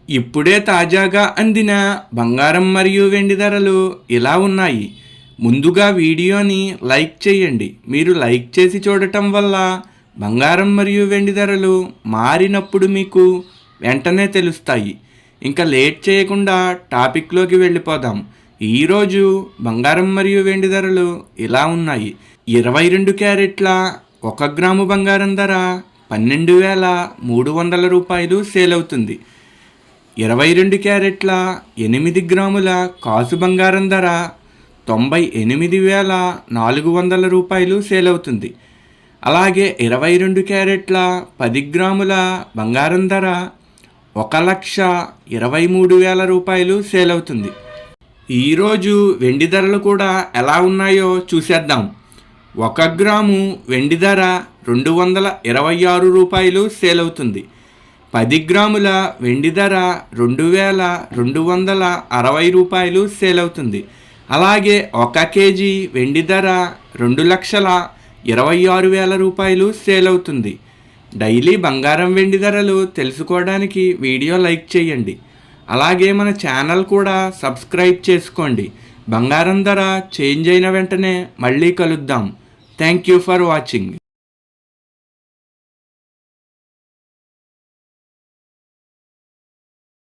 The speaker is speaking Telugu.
ఇప్పుడే తాజాగా అందిన బంగారం మరియు వెండి ధరలు ఇలా ఉన్నాయి. ముందుగా వీడియోని లైక్ చేయండి. మీరు లైక్ చేసి చూడటం వల్ల బంగారం మరియు వెండి ధరలు మారినప్పుడు మీకు వెంటనే తెలుస్తాయి. ఇంకా లేట్ చేయకుండా టాపిక్లోకి వెళ్ళిపోదాం. ఈరోజు బంగారం మరియు వెండి ధరలు ఇలా ఉన్నాయి. 22 క్యారెట్ల 1 గ్రాము బంగారం ధర 12,300 రూపాయలు సేల్ అవుతుంది. 22 క్యారెట్ల 8 గ్రాముల కాసు బంగారం ధర 98,400 రూపాయలు సేల్ అవుతుంది. అలాగే 22 క్యారెట్ల 10 గ్రాముల బంగారం ధర 1,23,000 రూపాయలు సేల్ అవుతుంది. ఈరోజు వెండి ధరలు కూడా ఎలా ఉన్నాయో చూసేద్దాం. 1 గ్రాము వెండి ధర 226 రూపాయలు సేల్ అవుతుంది. 10 గ్రాముల వెండి ధర 2,260 రూపాయలు సేల్ అవుతుంది. అలాగే 1 కేజీ వెండి ధర 2,26,000 రూపాయలు సేల్ అవుతుంది. డైలీ బంగారం వెండి ధరలు తెలుసుకోవడానికి వీడియో లైక్ చేయండి. అలాగే మన ఛానల్ కూడా సబ్స్క్రైబ్ చేసుకోండి. బంగారం ధర చేంజ్ అయిన వెంటనే మళ్ళీ కలుద్దాం. Thank you for watching.